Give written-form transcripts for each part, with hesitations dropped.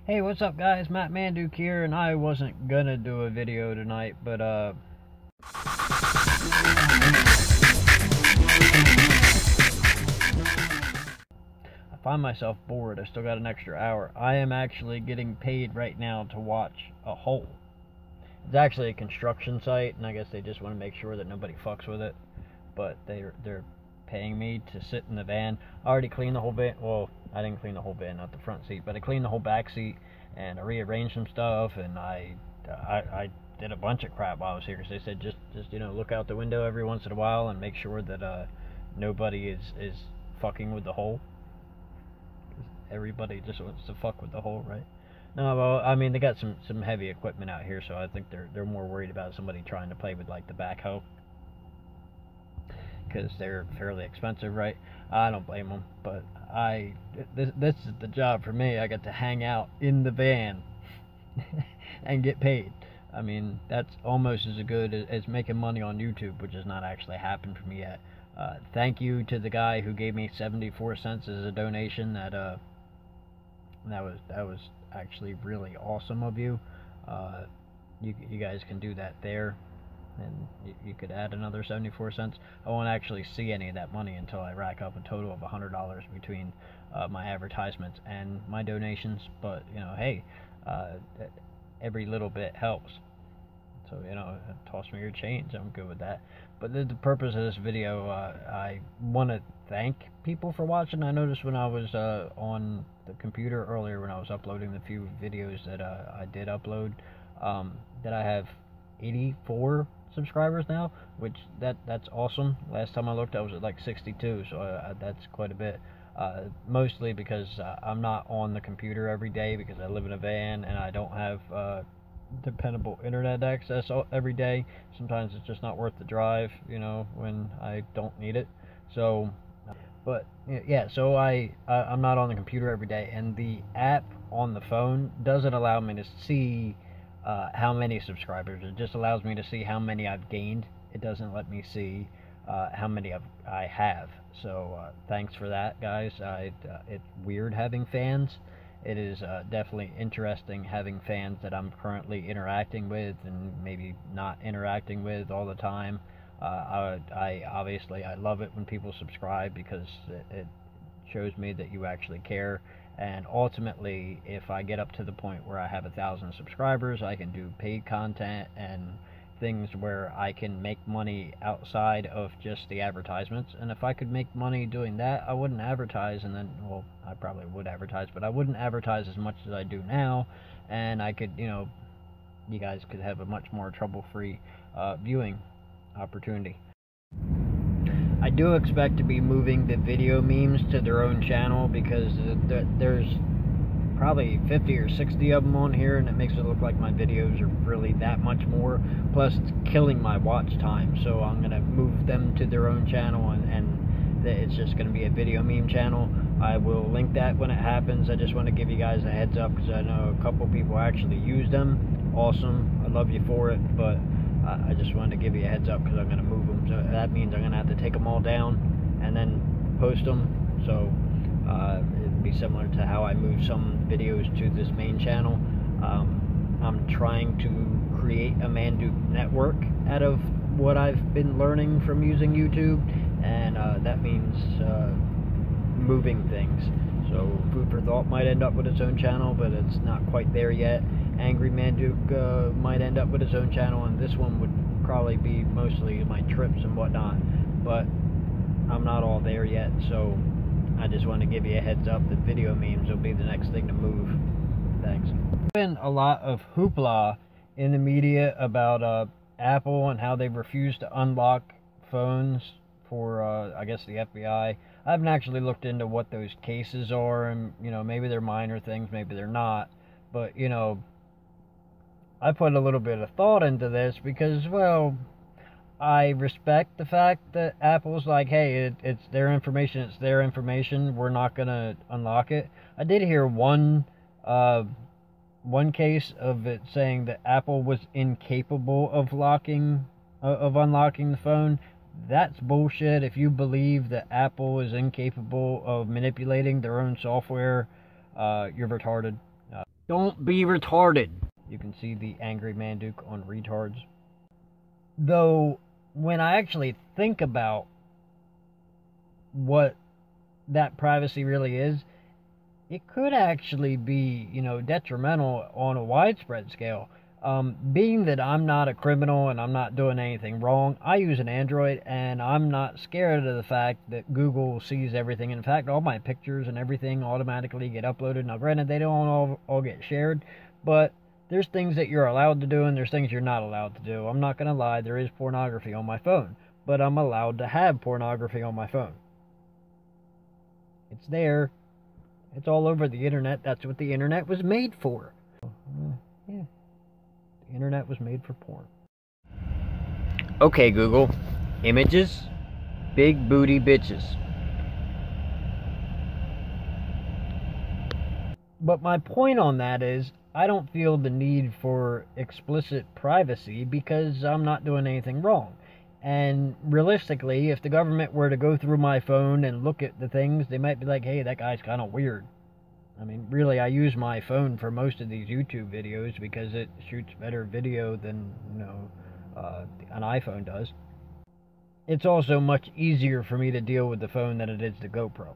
Hey, what's up guys? Matt Manduke here, and I wasn't gonna do a video tonight, but I find myself bored. I still got an extra hour. I am actually getting paid right now to watch a hole. It's actually a construction site, and I guess they just want to make sure that nobody fucks with it. But they're paying me to sit in the van. I already cleaned the whole van. Well, I didn't clean the whole van, not the front seat, but I cleaned the whole back seat, and I rearranged some stuff, and I did a bunch of crap while I was here, because they said just look out the window every once in a while and make sure that nobody is fucking with the hole. Everybody just wants to fuck with the hole, right? No, well, I mean, they got some heavy equipment out here, so I think they're more worried about somebody trying to play with like the backhoe, because they're fairly expensive, right? I don't blame them, but this is the job for me. I get to hang out in the van and get paid. I mean, that's almost as good as making money on YouTube, which has not actually happened for me yet. Thank you to the guy who gave me 74 cents as a donation. That was actually really awesome of you. You guys can do that there, and you could add another 74 cents. I won't actually see any of that money until I rack up a total of $100 between my advertisements and my donations. But hey, every little bit helps. So toss me your change. I'm good with that. But the purpose of this video, I want to thank people for watching. I noticed when I was on the computer earlier, when I was uploading the few videos that I did upload, that I have 84 subscribers now, which that's awesome. Last time I looked, I was at like 62, so that's quite a bit. Mostly because I'm not on the computer every day, because I live in a van and I don't have dependable internet access every day. Sometimes it's just not worth the drive, when I don't need it. So, but yeah, so I'm not on the computer every day, and the app on the phone doesn't allow me to see how many subscribers. It just allows me to see how many I've gained. It doesn't let me see how many I have. So thanks for that, guys. It's weird having fans. It is definitely interesting having fans that I'm currently interacting with and maybe not interacting with all the time. I obviously love it when people subscribe, because it shows me that you actually care. And ultimately, if I get up to the point where I have 1,000 subscribers, I can do paid content and things where I can make money outside of just the advertisements. And if I could make money doing that, I wouldn't advertise. And then, well, I probably would advertise, but I wouldn't advertise as much as I do now, and I could, you guys could have a much more trouble-free viewing opportunity. I do expect to be moving the video memes to their own channel, because there's probably 50 or 60 of them on here, and it makes it look like my videos are really that much more. Plus, it's killing my watch time, so I'm going to move them to their own channel, and it's just going to be a video meme channel. I will link that when it happens. I just want to give you guys a heads up, because I know a couple people actually use them. Awesome. I love you for it, but I just wanted to give you a heads up, because I'm going to move them. So that means I'm going to have to take them all down and then post them. So it'd be similar to how I move some videos to this main channel. I'm trying to create a Manduke network out of what I've been learning from using YouTube, and that means moving things. So Food for Thought might end up with its own channel, but it's not quite there yet. Angry Manduke might end up with its own channel, and this one would probably be mostly my trips and whatnot, but I'm not all there yet. So I just want to give you a heads up that video memes will be the next thing to move. Thanks. There's been a lot of hoopla in the media about Apple and how they've refused to unlock phones for, I guess, the FBI. I haven't actually looked into what those cases are, and, maybe they're minor things, maybe they're not. But, I put a little bit of thought into this, because, well, I respect the fact that Apple's like, hey, it's their information, we're not going to unlock it. I did hear one case of it saying that Apple was incapable of unlocking the phone. That's bullshit. If you believe that Apple is incapable of manipulating their own software, you're retarded. Don't be retarded. You can see the angry Manduke on retards. Though, when I actually think about what that privacy really is, it could actually be, detrimental on a widespread scale. Being that I'm not a criminal and I'm not doing anything wrong, I use an Android, and I'm not scared of the fact that Google sees everything. In fact, all my pictures and everything automatically get uploaded. Now, granted, they don't all get shared, but there's things that you're allowed to do and there's things you're not allowed to do. I'm not going to lie, there is pornography on my phone, but I'm allowed to have pornography on my phone. It's there. It's all over the internet. That's what the internet was made for. Yeah. The internet was made for porn. Okay, Google. Images. Big booty bitches. But my point on that is, I don't feel the need for explicit privacy because I'm not doing anything wrong. And realistically, if the government were to go through my phone and look at the things, they might be like, hey, that guy's kind of weird. I mean, really, I use my phone for most of these YouTube videos because it shoots better video than, an iPhone does. It's also much easier for me to deal with the phone than it is the GoPro.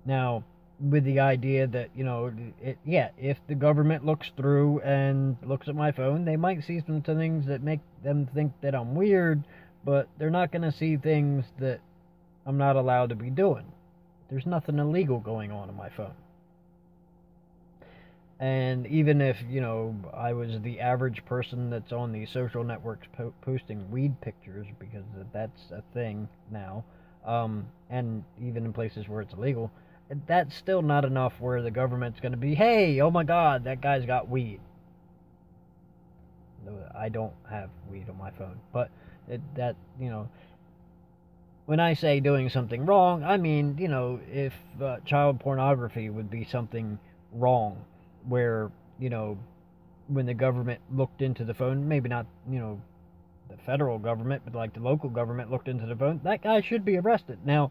Now, with the idea that, if the government looks through and looks at my phone, they might see some things that make them think that I'm weird, but they're not going to see things that I'm not allowed to be doing. There's nothing illegal going on my phone. And even if, I was the average person that's on these social networks posting weed pictures, because that's a thing now, and even in places where it's illegal, that's still not enough where the government's going to be, hey, oh my God, that guy's got weed. I don't have weed on my phone, but when I say doing something wrong, I mean, if child pornography would be something wrong, where, when the government looked into the phone, maybe not, the federal government, but like the local government looked into the phone, that guy should be arrested. Now,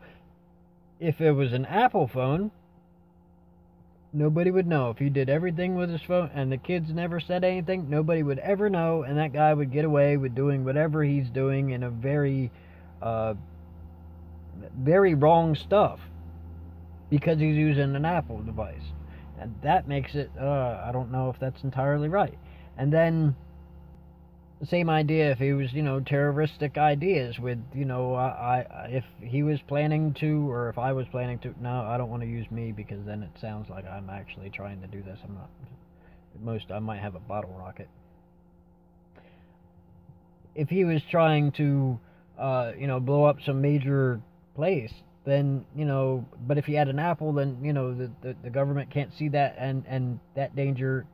if it was an Apple phone, nobody would know. If he did everything with his phone and the kids never said anything, nobody would ever know, and that guy would get away with doing whatever he's doing in a very, very wrong stuff because he's using an Apple device. And that makes it, I don't know if that's entirely right. And then, the same idea if he was, terroristic ideas with, if he was planning to, or if I was planning to, no, I don't want to use me because then it sounds like I'm actually trying to do this. I'm not. At most, I might have a bottle rocket. If he was trying to, blow up some major place, then, but if he had an Apple, then, the government can't see that, and that danger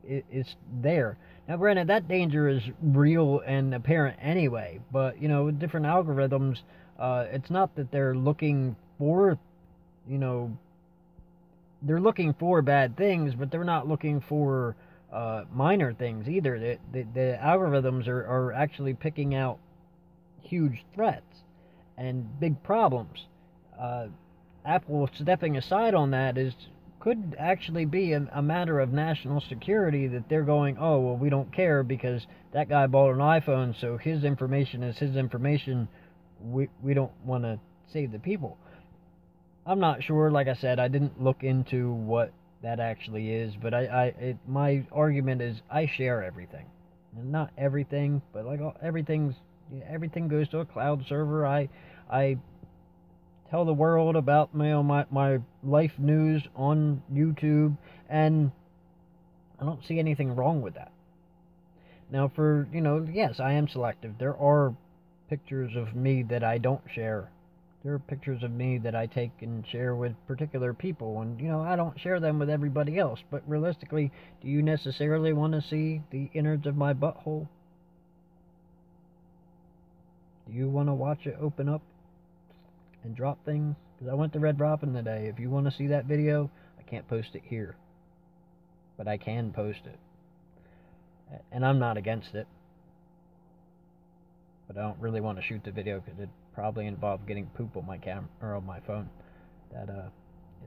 is there. Now, granted, that danger is real and apparent anyway, but, with different algorithms, it's not that they're looking for, they're looking for bad things, but they're not looking for minor things either. The algorithms are actually picking out huge threats and big problems. Apple stepping aside on that could actually be a matter of national security, that they're going, oh, well, we don't care because that guy bought an iPhone, so his information is his information. We don't want to save the people. I'm not sure. Like I said, I didn't look into what that actually is, but my argument is I share everything. And not everything, but like everything goes to a cloud server. I tell the world about my life news on YouTube, and I don't see anything wrong with that. Now, for, yes, I am selective. There are pictures of me that I don't share. There are pictures of me that I take and share with particular people, and, I don't share them with everybody else. But realistically, do you necessarily want to see the innards of my butthole? Do you want to watch it open up and drop things? Because I went to Red Robin today. If you want to see that video, I can't post it here, but I can post it, and I'm not against it, but I don't really want to shoot the video because it probably involve getting poop on my camera or on my phone. That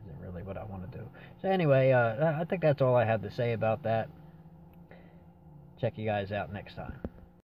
isn't really what I want to do. So anyway, I think that's all I have to say about that. Check you guys out next time.